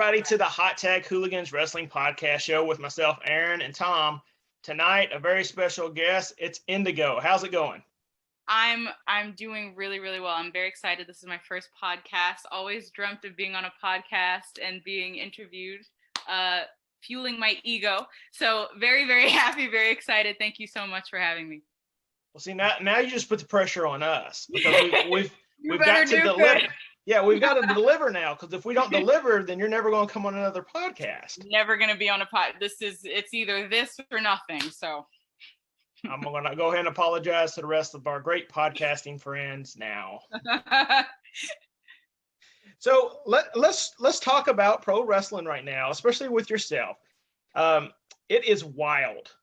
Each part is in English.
everybody, to the Hot Tag Hooligans Wrestling Podcast Show with myself, Aaron, and Tom. Tonight, a very special guest. It's Indigo. How's it going? I'm doing really, really well. I'm very excited. This is my first podcast. Always dreamt of being on a podcast and being interviewed, fueling my ego. So very, very happy, very excited. Thank you so much for having me. Well, see, now you just put the pressure on us because we've got to deliver. Yeah, we've got to deliver now, because if we don't deliver, then you're never going to come on another podcast. Never going to be on a pod. It's either this or nothing. So I'm going to go ahead and apologize to the rest of our great podcasting friends now. So let's talk about pro wrestling right now, especially with yourself. It is wild.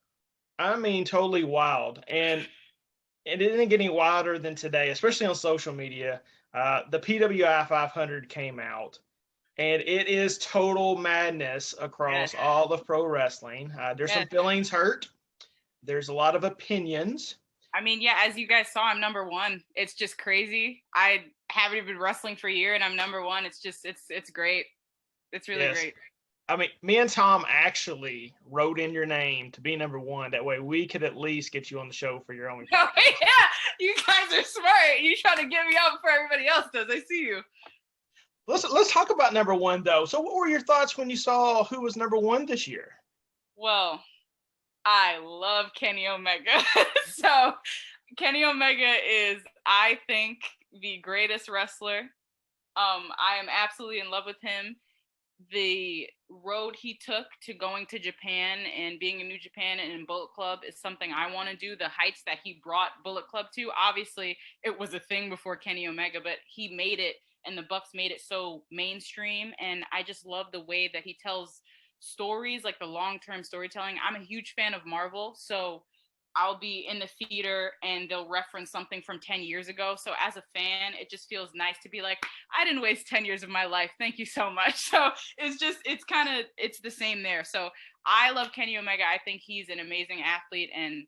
I mean, totally wild. And it didn't get any wilder than today, especially on social media. The PWI 500 came out, and it is total madness across all of pro wrestling. There's some feelings hurt. There's a lot of opinions. I mean, yeah, as you guys saw, I'm number one. It's just crazy. I haven't even been wrestling for a year, and I'm number one. It's just, it's great. It's really great. I mean, me and Tom actually wrote in your name to be number one. That way we could at least get you on the show for your own. Oh, yeah. You guys are smart. You try to get me out before everybody else does. I see you. Let's talk about number one, though. So what were your thoughts when you saw who was number one this year? Well, I love Kenny Omega. So Kenny Omega is, I think, the greatest wrestler. I am absolutely in love with him. The road he took to going to Japan and being in New Japan and in Bullet Club is something I want to do. The heights that he brought Bullet Club to, obviously it was a thing before Kenny Omega, but he made it, and the Bucks made it so mainstream. And I just love the way that he tells stories, like the long-term storytelling. I'm a huge fan of Marvel, so I'll be in the theater and they'll reference something from 10 years ago. So as a fan, it just feels nice to be like, I didn't waste 10 years of my life. Thank you so much. So it's the same there. So I love Kenny Omega. I think he's an amazing athlete and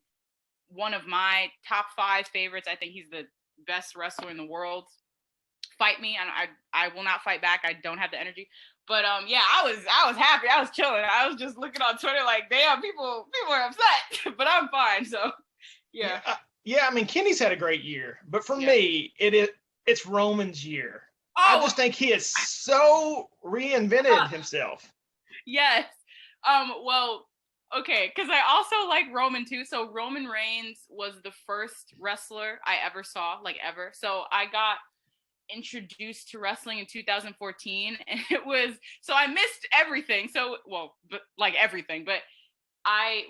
one of my top 5 favorites. I think he's the best wrestler in the world. Fight me, and I will not fight back. I don't have the energy. But yeah, I was happy. I was chilling. I was just looking on Twitter like, damn, people are upset, but I'm fine. So yeah. Yeah, I mean, Kenny's had a great year, but for me, it's Roman's year. Oh. I just think he has so reinvented himself. Yes. Well, okay, because I also like Roman too. So Roman Reigns was the first wrestler I ever saw, like ever. So I got introduced to wrestling in 2014, and so I missed everything. Everything, but I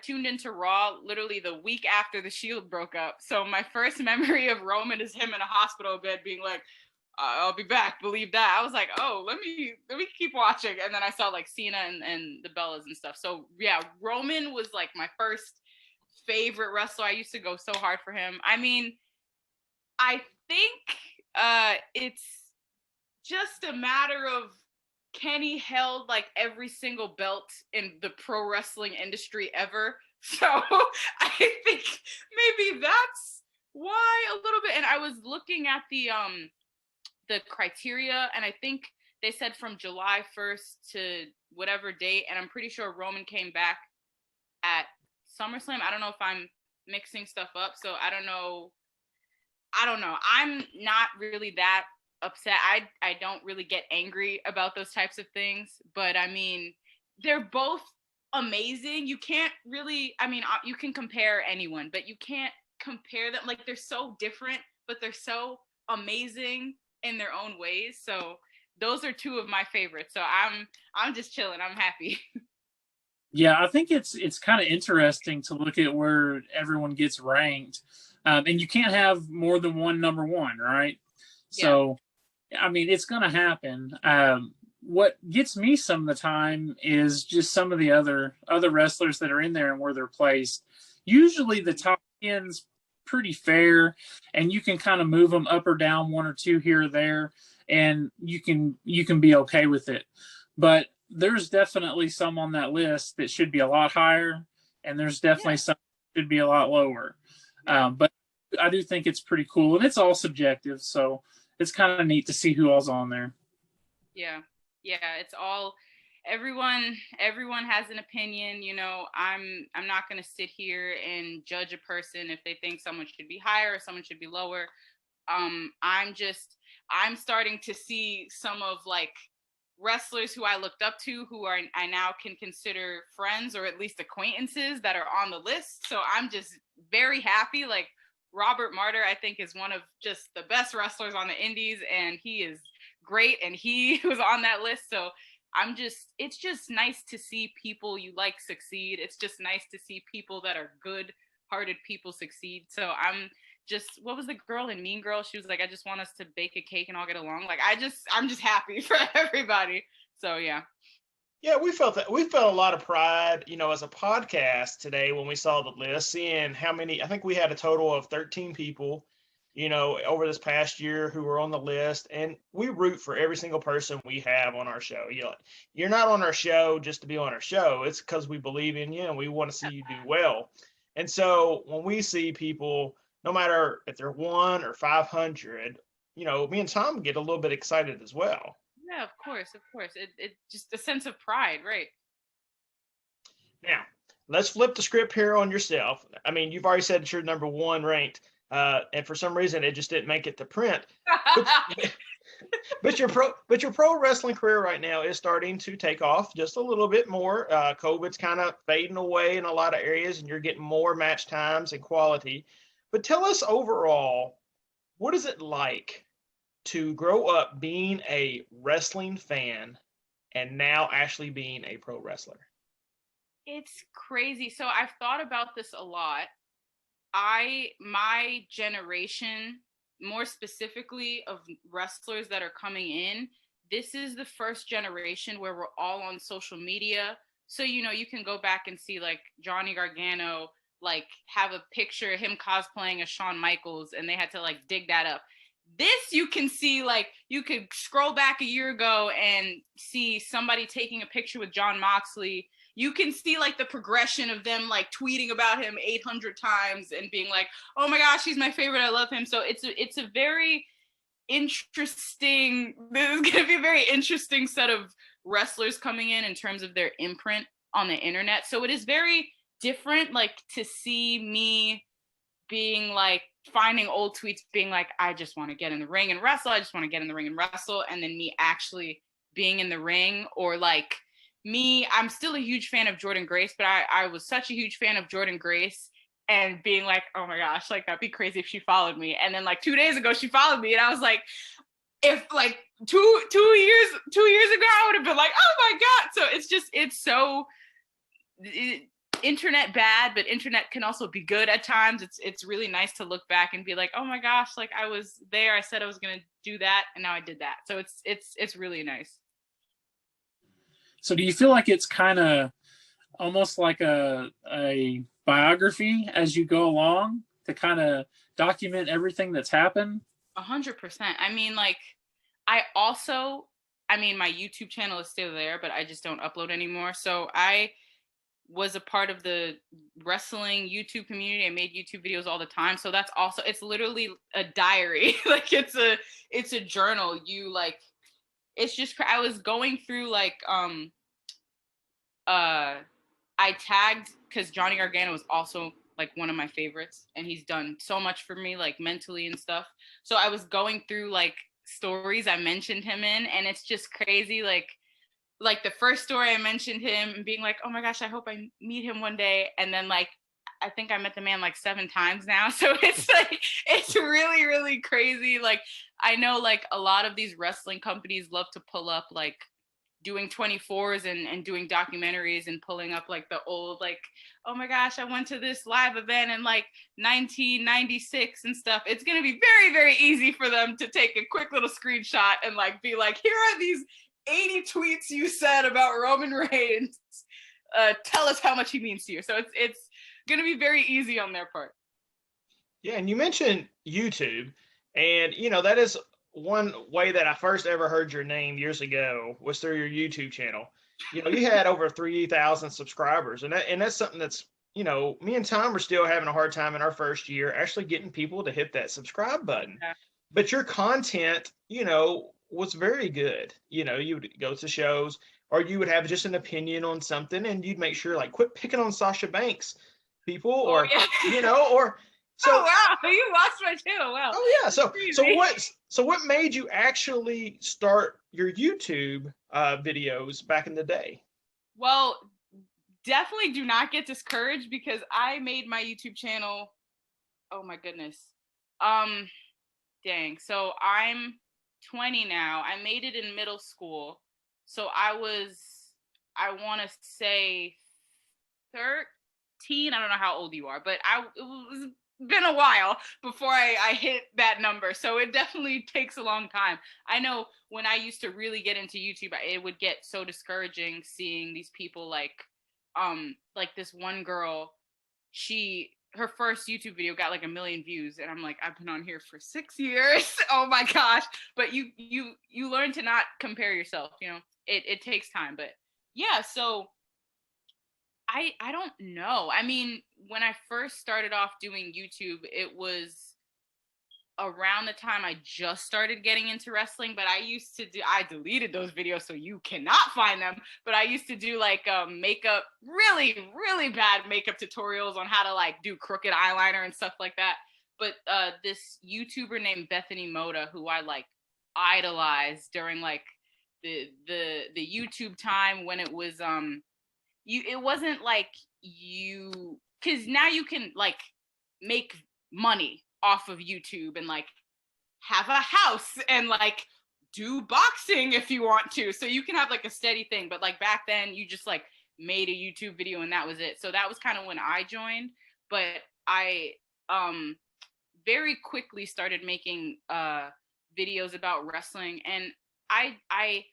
tuned into Raw literally the week after the Shield broke up. So my first memory of Roman is him in a hospital bed being like, I'll be back, believe that. I was like, oh, let me keep watching. And then I saw like Cena and the Bellas and stuff. So yeah, Roman was like my first favorite wrestler. I used to go so hard for him. I mean, I think it's just a matter of Kenny held like every single belt in the pro wrestling industry ever. So I think maybe that's why a little bit. And I was looking at the criteria, and I think they said from July 1st to whatever date, and I'm pretty sure Roman came back at SummerSlam. I don't know if I'm mixing stuff up, so I don't know. I'm not really that upset. I don't really get angry about those types of things, but I mean, they're both amazing. You can't really, I mean, you can compare anyone, but you can't compare them. Like, they're so different, but they're so amazing in their own ways. So those are 2 of my favorites. So I'm just chilling. I'm happy. Yeah, I think it's kind of interesting to look at where everyone gets ranked. And you can't have more than one number one, right? Yeah. So, I mean, it's going to happen. What gets me some of the time is just some of the other wrestlers that are in there and where they're placed. Usually the top 10's pretty fair, and you can kind of move them up or down 1 or 2 here or there, and you can be okay with it. But there's definitely some on that list that should be a lot higher, and there's definitely some that should be a lot lower. But I do think it's pretty cool, and it's all subjective, so it's kind of neat to see who all's on there. Yeah. Yeah, it's all everyone has an opinion, you know. I'm not going to sit here and judge a person if they think someone should be higher or someone should be lower. I'm starting to see some of like wrestlers who I looked up to who are I now can consider friends or at least acquaintances that are on the list. So I'm just very happy. Like Robert Martyr, I think, is one of just the best wrestlers on the indies, and he is great, and he was on that list. So it's just nice to see people you like succeed. It's just nice to see people that are good hearted people succeed. So what was the girl in Mean Girl? She was like, I just want us to bake a cake and all get along. Like, I'm just happy for everybody. So yeah. Yeah, we felt a lot of pride, you know, as a podcast today when we saw the list, seeing how many. I think we had a total of 13 people, you know, over this past year who were on the list, and we root for every single person we have on our show. You're not on our show just to be on our show. It's because we believe in you and we want to see you do well. And so when we see people, no matter if they're 1 or 500, you know, me and Tom get a little bit excited as well. Yeah, of course. It just a sense of pride, right? Now, let's flip the script here on yourself. I mean, you've already said that you're number 1 ranked, and for some reason it just didn't make it to print. But your pro wrestling career right now is starting to take off just a little bit more. COVID's kind of fading away in a lot of areas, and you're getting more match times and quality. But tell us overall, what is it like to grow up being a wrestling fan and now actually being a pro wrestler? It's crazy. So I've thought about this a lot. My generation, more specifically of wrestlers that are coming in, this is the first generation where we're all on social media. So, you know, you can go back and see like Johnny Gargano, like have a picture of him cosplaying as Shawn Michaels, and they had to like dig that up. This you can see, like you could scroll back a year ago and see somebody taking a picture with Jon Moxley. You can see like the progression of them like tweeting about him 800 times and being like, oh my gosh, he's my favorite, I love him. So it's a very interesting, this is going to be a very interesting set of wrestlers coming in terms of their imprint on the internet. So it is very different, like to see me being like finding old tweets being like, I just want to get in the ring and wrestle, I just want to get in the ring and wrestle, and then me actually being in the ring. Or like me, I'm still a huge fan of Jordynne Grace, but I was such a huge fan of Jordynne Grace and being like, oh my gosh, like that'd be crazy if she followed me. And then like 2 days ago she followed me, and I was like, if like two years ago I would have been like, oh my god. So it's so internet bad, but internet can also be good at times. It's really nice to look back and be like, oh my gosh, like I was there, I said I was gonna do that, and now I did that. So it's really nice. So do you feel like it's kind of almost like a biography as you go along to kind of document everything that's happened? 100%. I mean, like my YouTube channel is still there, but I just don't upload anymore. So I was a part of the wrestling YouTube community. I made YouTube videos all the time. So that's also, it's literally a diary. Like it's a journal. You like, it's just, I was going through like, I tagged, because Johnny Gargano was also like one of my favorites, and he's done so much for me, like mentally and stuff. So I was going through like stories I mentioned him in, and it's just crazy. Like the first story I mentioned him and being like, oh my gosh, I hope I meet him one day. And then like, I think I met the man like 7 times now. So it's like, it's really, really crazy. Like, I know like a lot of these wrestling companies love to pull up like doing 24s and doing documentaries and pulling up like the old, like, oh my gosh, I went to this live event in like 1996 and stuff. It's going to be very, very easy for them to take a quick little screenshot and like be like, here are these 80 tweets you said about Roman Reigns. Tell us how much he means to you. So it's going to be very easy on their part. Yeah, and you mentioned YouTube, and you know that is one way that I first ever heard your name years ago was through your YouTube channel. You know, you had over 3,000 subscribers, and that's something that's, you know, me and Tom were still having a hard time in our first year actually getting people to hit that subscribe button. Yeah. But your content, you know, was very good. You know, you would go to shows, or you would have just an opinion on something, and you'd make sure, like, quit picking on Sasha Banks, people, Oh or yeah. you know, or Oh so. wow, you watched my channel. Wow. Oh yeah. Crazy. What made you actually start your YouTube videos back in the day? Well, definitely do not get discouraged because I made my YouTube channel. Oh my goodness. Dang. So I'm 20 now. I made it in middle school. So I want to say 13. I don't know how old you are, but it was been a while before I hit that number. So it definitely takes a long time. I know when I used to really get into YouTube, it would get so discouraging seeing these people like this one girl, her first YouTube video got like 1 million views, and I'm like, I've been on here for 6 years. Oh my gosh. But you learn to not compare yourself, you know. It takes time, but yeah, so I don't know. I mean, when I first started off doing YouTube, it was around the time I just started getting into wrestling, but I deleted those videos so you cannot find them, but I used to do like makeup, really, really bad makeup tutorials on how to like do crooked eyeliner and stuff like that. But this YouTuber named Bethany Moda, who I like idolized during like the YouTube time when it was it wasn't like because now you can like make money off of YouTube and like have a house and like do boxing if you want to. So you can have like a steady thing. But like back then you just like made a YouTube video and that was it. So that was kind of when I joined. But I very quickly started making videos about wrestling, and I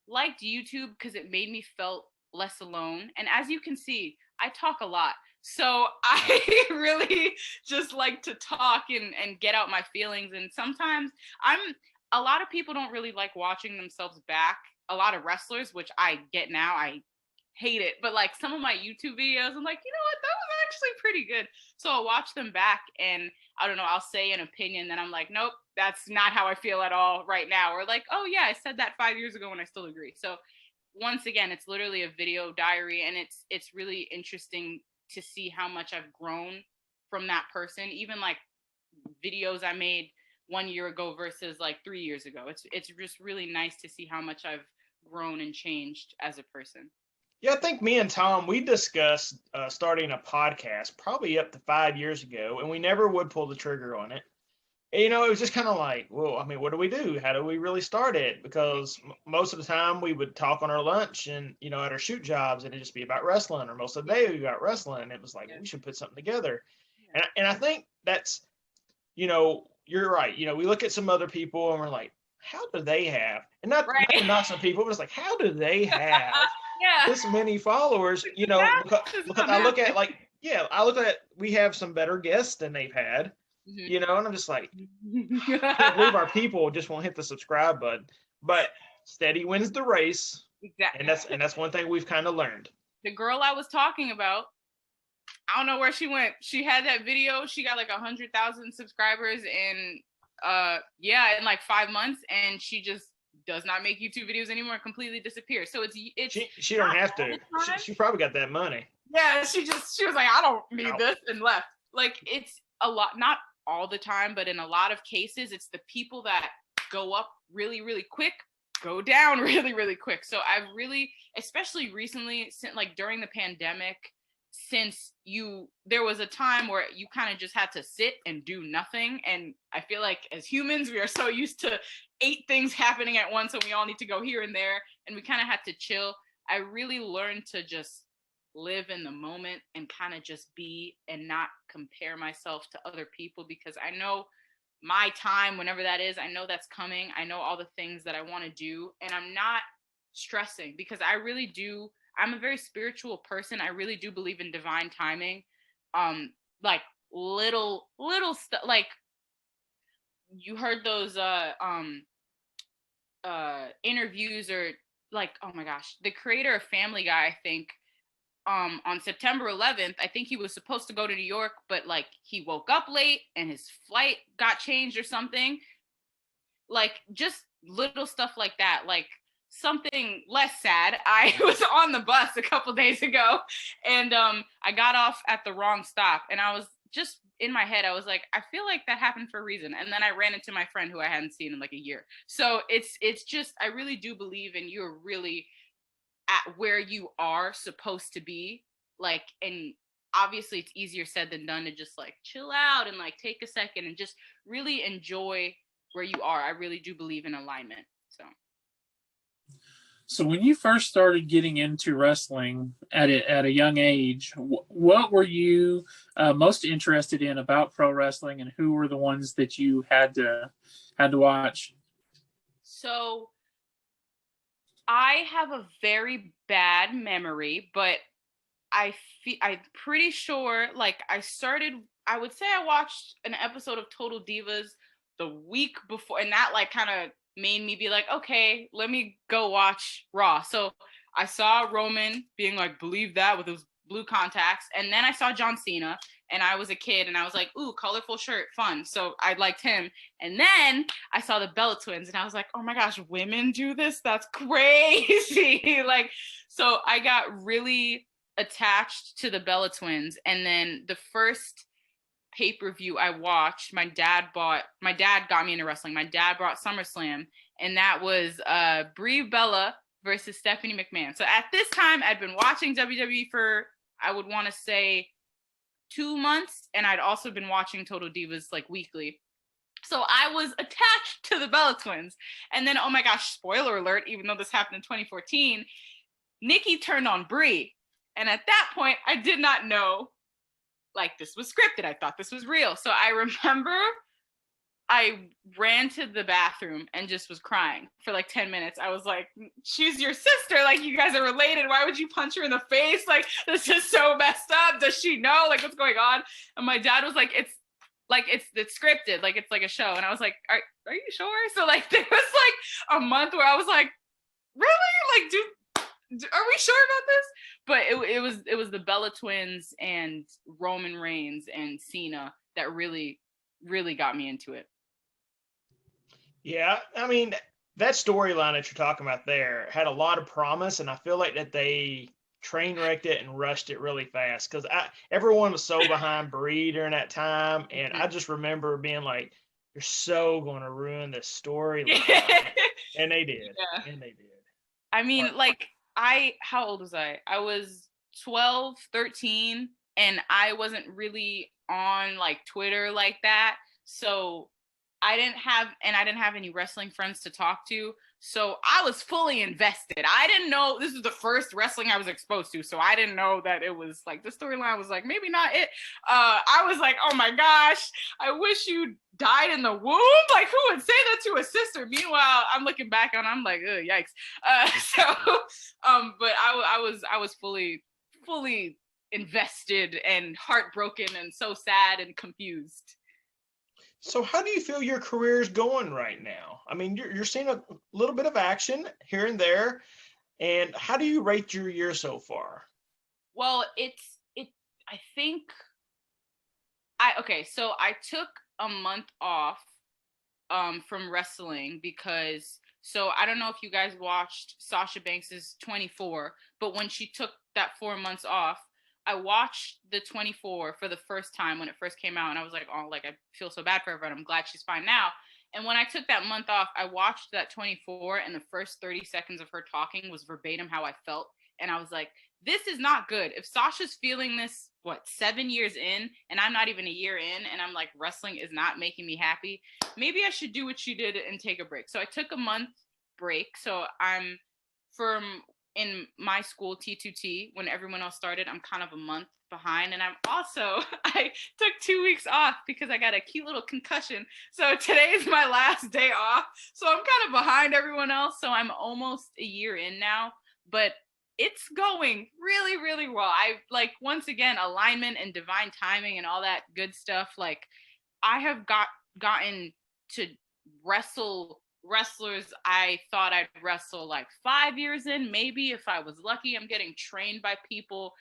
liked YouTube because it made me felt less alone. And as you can see, I talk a lot. So I really just like to talk and get out my feelings. And sometimes a lot of people don't really like watching themselves back. A lot of wrestlers, which I get now, I hate it. But like some of my YouTube videos, I'm like, you know what, that was actually pretty good. So I'll watch them back and I don't know, I'll say an opinion that I'm like, nope, that's not how I feel at all right now. Or like, oh yeah, I said that 5 years ago and I still agree. So once again, it's literally a video diary, and it's really interesting to see how much I've grown from that person. Even like videos I made 1 year ago versus like 3 years ago. It's just really nice to see how much I've grown and changed as a person. Yeah, I think me and Tom, we discussed starting a podcast probably up to 5 years ago, and we never would pull the trigger on it. And, you know, it was just kind of like, well, I mean, what do we do? How do we really start it? Because most of the time we would talk on our lunch and, you know, at our shoot jobs, and it'd just be about wrestling, or most of the day we about wrestling. And it was like, we should put something together. And I think that's, you know, you're right. You know, we look at some other people and we're like, how do they have, and not to knock some people, but it's like, how do they have this many followers? You know, because I look at like, we have some better guests than they've had, you know, and I'm just like, I can't believe our people just won't hit the subscribe button. But steady wins the race. Exactly. And that's one thing we've kind of learned. The girl I was talking about, I don't know where she went. She had that video. She got like 100,000 subscribers in in like 5 months, and she just does not make YouTube videos anymore. Completely disappears. So it's she don't have to. She probably got that money. Yeah, she was like, I don't need this, and left. Like, it's a lot, not all the time, but in a lot of cases, it's the people that go up really, really quick, go down really, really quick. So I've really, especially recently, since like during the pandemic, there was a time where you kind of just had to sit and do nothing. And I feel like as humans, we are so used to 8 things happening at once, and we all need to go here and there, and we kind of had to chill. I really learned to just live in the moment and kind of just be and not compare myself to other people, because I know my time, whenever that is, I know that's coming. I know all the things that I want to do, and I'm not stressing, because I really do. I'm a very spiritual person. I really do believe in divine timing. Like little stuff, like you heard those interviews, or like, oh my gosh, the creator of Family Guy, I think, on September 11th, I think he was supposed to go to New York, but like he woke up late and his flight got changed or something. like just little stuff like that, like something less sad. I was on the bus a couple days ago, and I got off at the wrong stop, and I was just in my head, I was like, I feel like that happened for a reason. And then I ran into my friend who I hadn't seen in like a year. So it's just, I really do believe in you're really at where you are supposed to be. Like, and obviously it's easier said than done to just like chill out and like take a second and just really enjoy where you are. I really do believe in alignment. So when you first started getting into wrestling at a young age, what were you most interested in about pro wrestling, and who were the ones that you had to watch? So I have a very bad memory, but I'm pretty sure like I would say I watched an episode of Total Divas the week before, and that like kind of made me be like, okay, let me go watch Raw. So I saw Roman being like, believe that, with those blue contacts. And then I saw John Cena, and I was a kid, and I was like, ooh, colorful shirt, fun. So I liked him. And then I saw the Bella Twins, and I was like, oh my gosh, women do this? That's crazy. Like, so I got really attached to the Bella Twins. And then the first pay-per-view I watched, my dad got me into wrestling. My dad brought SummerSlam, and that was Brie Bella versus Stephanie McMahon. So at this time, I'd been watching WWE for, I would want to say, 2 months, and I'd also been watching Total Divas like weekly. So I was attached to the Bella Twins. And then, oh my gosh, spoiler alert, even though this happened in 2014, Nikki turned on Brie. And at that point, I did not know like this was scripted. I thought this was real. So I remember I ran to the bathroom and just was crying for like 10 minutes. I was like, she's your sister. Like, you guys are related. Why would you punch her in the face? Like, this is so messed up. Does she know? Like, what's going on? And my dad was like, it's scripted. Like, it's like a show. And I was like, are you sure? So like, there was like a month where I was like, really? Like, are we sure about this? But it was the Bella Twins and Roman Reigns and Cena that really, really got me into it. Yeah, I mean, that storyline that you're talking about there had a lot of promise, and I feel like that they train wrecked it and rushed it really fast, because everyone was so behind Brie during that time, and I just remember being like, "You're so going to ruin this storyline," and they did. Yeah. And they did. I mean, like, how old was I? I was 12, 13, and I wasn't really on like Twitter like that. So I didn't have any wrestling friends to talk to. So I was fully invested. I didn't know this was the first wrestling I was exposed to. So I didn't know that it was like the storyline was like maybe not it. I was like, oh my gosh, I wish you died in the womb. Like, who would say that to a sister? Meanwhile, I'm looking back on, I'm like, oh, yikes. But I was fully invested and heartbroken and so sad and confused. So how do you feel your career is going right now? I mean, you're seeing a little bit of action here and there. And how do you rate your year so far? Well, so I took a month off from wrestling because, so I don't know if you guys watched Sasha Banks's 24, but when she took that 4 months off, I watched the 24 for the first time when it first came out, and I was like, oh, like, I feel so bad for her, but I'm glad she's fine now. And when I took that month off, I watched that 24, and the first 30 seconds of her talking was verbatim how I felt. And I was like, this is not good. If Sasha's feeling this, 7 years in, and I'm not even a year in, and I'm like, wrestling is not making me happy, maybe I should do what she did and take a break. So I took a month break. So I'm in my school, T2T, when everyone else started, I'm kind of a month behind. And I took 2 weeks off because I got a cute little concussion. So today's my last day off. So I'm kind of behind everyone else. So I'm almost a year in now, but it's going really, really well. I like, once again, alignment and divine timing and all that good stuff. Like, I have gotten to wrestlers I thought I'd wrestle like 5 years in, maybe if I was lucky. I'm getting trained by people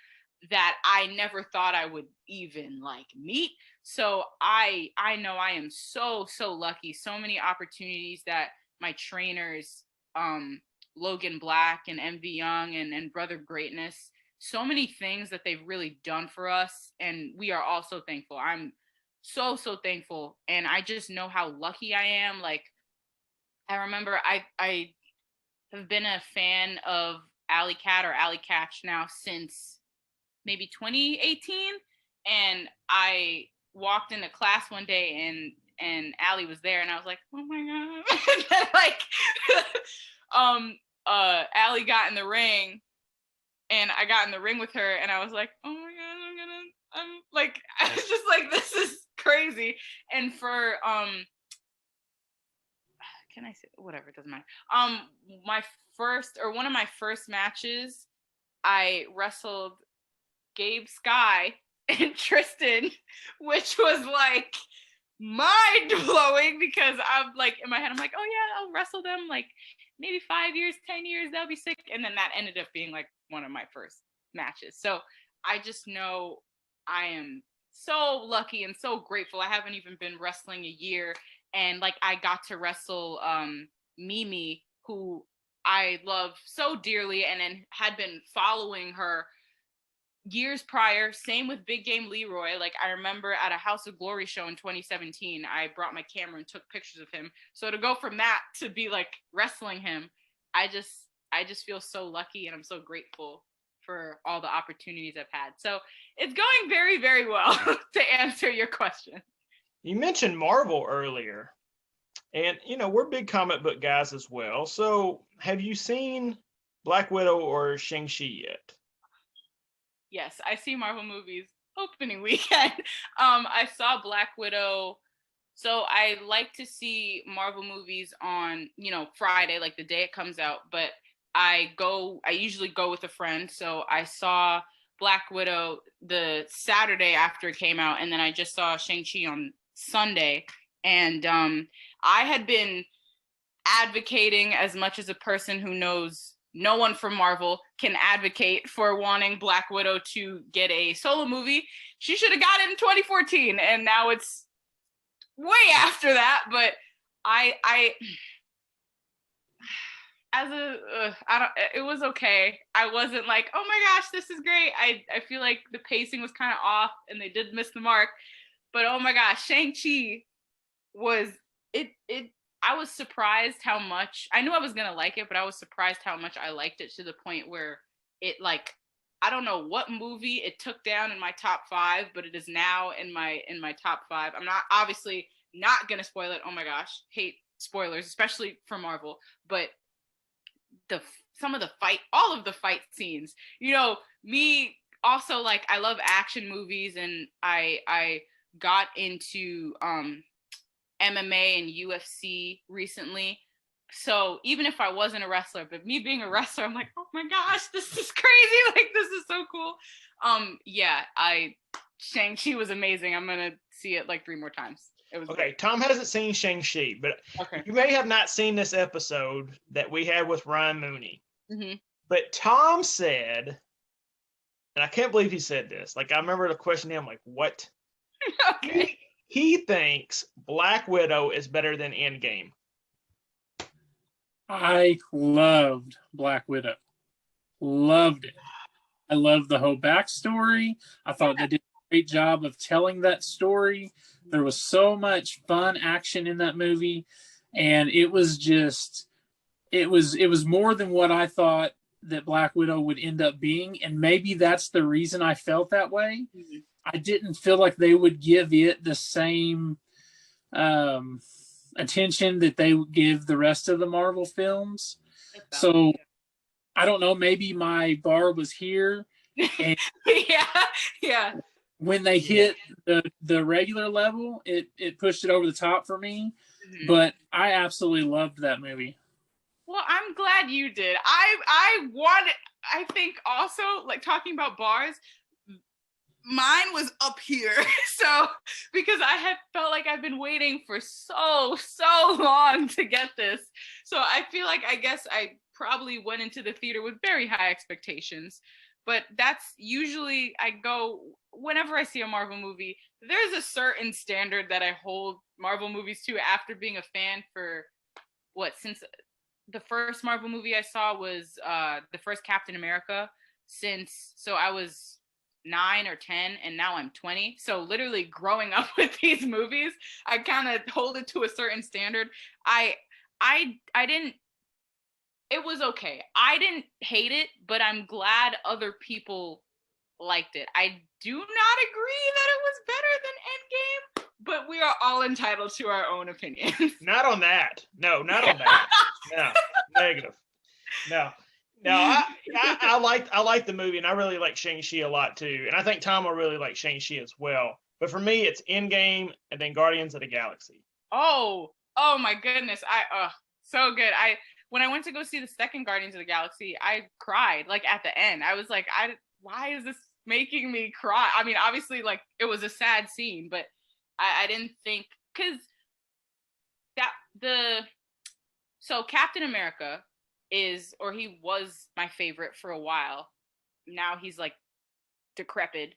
that I never thought I would even like meet. So I know I am so lucky. So many opportunities that my trainers, Logan Black and MV Young and Brother Greatness, so many things that they've really done for us, and we are all so thankful. I'm so thankful, and I just know how lucky I am. Like, I remember I have been a fan of Alley Cat or Alley Catch now since maybe 2018, and I walked into class one day and Allie was there, and I was like, oh my god. And then, like, Allie got in the ring, and I got in the ring with her, and I was like, oh my god, I'm like, I was just like, this is crazy. And for can I say whatever, it doesn't matter. One of my first matches, I wrestled Gabe Sky and Tristan, which was like mind blowing, because I'm like, in my head, I'm like, oh yeah, I'll wrestle them like maybe 5 years, 10 years, that'll be sick. And then that ended up being like one of my first matches. So I just know I am so lucky and so grateful. I haven't even been wrestling a year, and like I got to wrestle Mimi, who I love so dearly, and then had been following her years prior. Same with Big Game Leroy. Like, I remember at a House of Glory show in 2017, I brought my camera and took pictures of him. So to go from that to be like wrestling him, I just feel so lucky, and I'm so grateful for all the opportunities I've had. So it's going very, very well to answer your question. You mentioned Marvel earlier, and we're big comic book guys as well. So have you seen Black Widow or Shang-Chi yet? Yes, I see Marvel movies opening weekend. I saw Black Widow. So I like to see Marvel movies on, Friday, like the day it comes out, but I usually go with a friend. So I saw Black Widow the Saturday after it came out, and then I just saw Shang-Chi on Sunday. And I had been advocating, as much as a person who knows no one from Marvel can advocate for wanting Black Widow to get a solo movie. She should have got it in 2014, and now it's way after that. But it was okay. I wasn't like, oh my gosh, this is great. I feel like the pacing was kind of off, and they did miss the mark. But oh my gosh, Shang-Chi was it. I was surprised how much, I knew I was gonna like it, but I was surprised how much I liked it, to the point where it, like, I don't know what movie it took down in my top 5, but it is now in my top 5. I'm not, obviously not gonna spoil it. Oh my gosh, hate spoilers, especially for Marvel. But all of the fight scenes, me also, like, I love action movies, and I got into MMA and UFC recently. So even if I wasn't a wrestler, but me being a wrestler, I'm like, oh my gosh, this is crazy. Like, this is so cool. Shang-Chi was amazing. I'm going to see it like 3 more times. It was okay. Great. Tom hasn't seen Shang-Chi, but okay. You may have not seen this episode that we had with Ryan Mooney. Mm-hmm. But Tom said, and I can't believe he said this. Like, I remember the question, I'm like, what? Okay. He thinks Black Widow is better than Endgame. I loved Black Widow. Loved it. I loved the whole backstory. I thought they did a great job of telling that story. There was so much fun action in that movie, and it was more than what I thought that Black Widow would end up being, and maybe that's the reason I felt that way. Mm-hmm. I didn't feel like they would give it the same attention that they would give the rest of the Marvel films. So I don't know, maybe my bar was here. And yeah. When they hit the regular level, it pushed it over the top for me. Mm-hmm. But I absolutely loved that movie. Well, I'm glad you did. I think also, like, talking about bars, mine was up here. So, because I had felt like I've been waiting for so long to get this. So I feel like, I guess I probably went into the theater with very high expectations. but that's usually I go whenever I see a Marvel movie. There's a certain standard that I hold Marvel movies to after being a fan for since the first Marvel movie I saw was the first Captain America. So I was 9 or 10 and now I'm 20. So literally growing up with these movies, I kind of hold it to a certain standard. I didn't it was okay. I didn't hate it, but I'm glad other people liked it. I do not agree that it was better than Endgame, but we are all entitled to our own opinions. Not on that. No, not on that. No, negative. No. I like the movie, and I really like ShangChi a lot too. And I think Tom will really like ShangChi as well. But for me, it's Endgame and then Guardians of the Galaxy. Oh my goodness. So good. When I went to go see the second Guardians of the Galaxy, I cried like at the end. I was like, why is this making me cry? I mean, obviously, like it was a sad scene, but I didn't think so Captain America he was my favorite for a while. Now he's like decrepit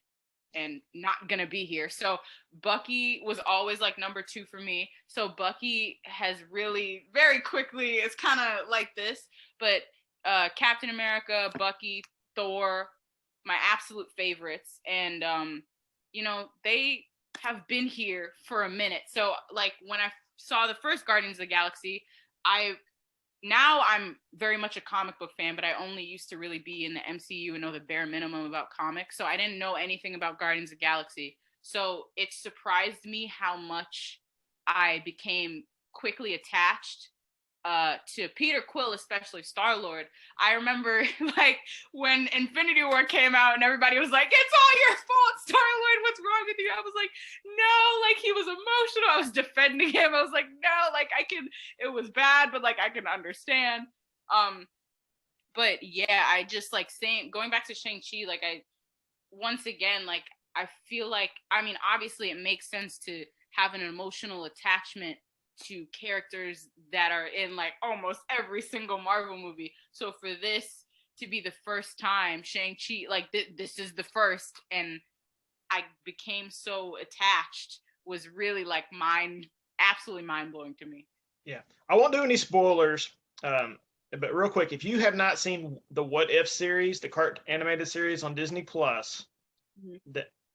and not gonna be here. So Bucky was always like number 2 for me. So Bucky has really very quickly, it's kind of like this, but Captain America, Bucky, Thor, my absolute favorites. And they have been here for a minute. So like when I saw the first Guardians of the Galaxy, I'm very much a comic book fan, but I only used to really be in the MCU and know the bare minimum about comics. So I didn't know anything about Guardians of the Galaxy. So it surprised me how much I became quickly attached to Peter Quill, especially Star-Lord. I remember like when Infinity War came out and everybody was like, it's all your fault, Star-Lord, what's wrong with you? I was like, no, like he was emotional. I was defending him. I was like, no, like it was bad, but like I can understand. But yeah, I just like going back to Shang-Chi, like once again, like I feel like, I mean, obviously it makes sense to have an emotional attachment to characters that are in like almost every single Marvel movie. So for this to be the first time Shang-Chi, like this is the first, and I became so attached, was really like absolutely mind-blowing to me. Yeah. I won't do any spoilers. But real quick, if you have not seen the What If series, the animated series on Disney Plus,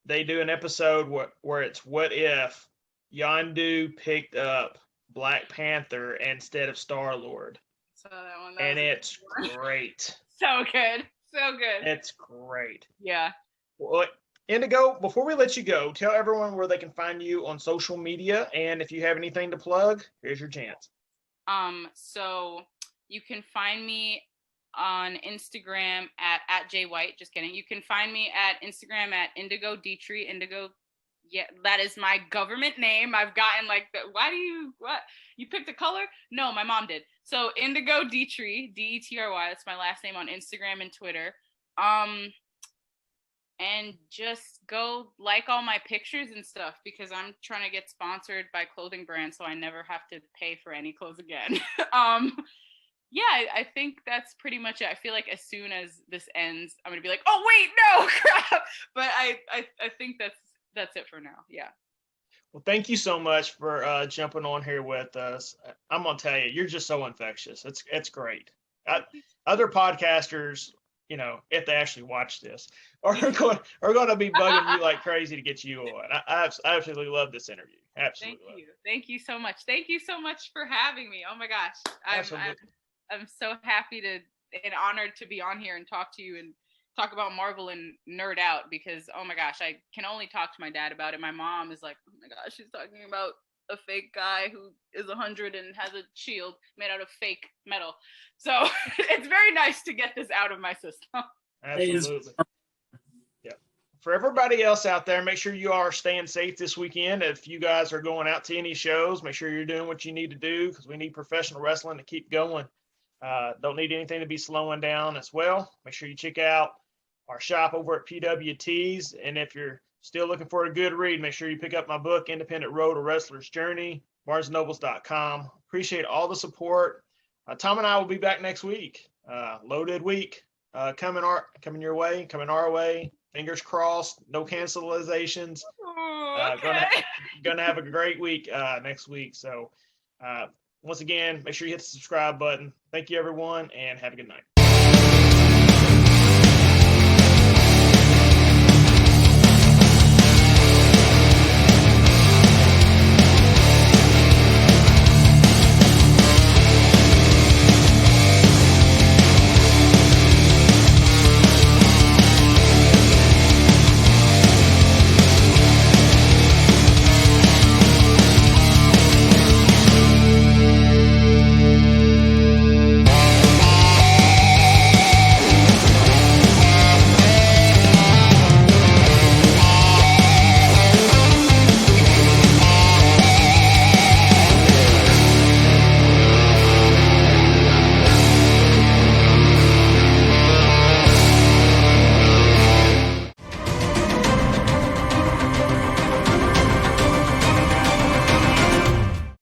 they do an episode where it's what if Yondu picked up Black Panther instead of Star-Lord. So that one, and it's great. So good. It's great. Yeah. Well, Indigo, before we let you go, tell everyone where they can find you on social media, and if you have anything to plug, here's your chance. So you can find me on Instagram at @jwhite. Just kidding. You can find me at Instagram at Indigo Dietrich. Indigo. Yeah, that is my government name. I've gotten like, what? You picked a color? No, my mom did. So Indigo Dietrich, Detry. That's my last name on Instagram and Twitter. And just go like all my pictures and stuff, because I'm trying to get sponsored by clothing brands so I never have to pay for any clothes again. Yeah, I think that's pretty much it. I feel like as soon as this ends, I'm gonna be like, oh wait, no, crap. But I think that's it for now. Yeah. Well, thank you so much for jumping on here with us. I'm gonna tell you, you're just so infectious. It's great. Other podcasters, if they actually watch this, are going to be bugging you like crazy to get you on. I absolutely love this interview. Absolutely. Thank you so much. Thank you so much for having me. Oh my gosh, I'm so happy and honored to be on here and talk to you and talk about Marvel and nerd out, because oh my gosh, I can only talk to my dad about it. My mom is like, oh my gosh, she's talking about a fake guy who is 100 and has a shield made out of fake metal. So it's very nice to get this out of my system. Absolutely. Yeah. For everybody else out there, make sure you are staying safe this weekend. If you guys are going out to any shows, make sure you're doing what you need to do, because we need professional wrestling to keep going. Don't need anything to be slowing down as well. Make sure you check out our shop over at PWTs. And if you're still looking for a good read, make sure you pick up my book, Independent Road: A Wrestler's Journey, BarnesandNobles.com. Appreciate all the support. Tom and I will be back next week. Loaded week. coming your way, coming our way. Fingers crossed, no cancelizations. Okay. Gonna have a great week next week. So once again, make sure you hit the subscribe button. Thank you, everyone, and have a good night.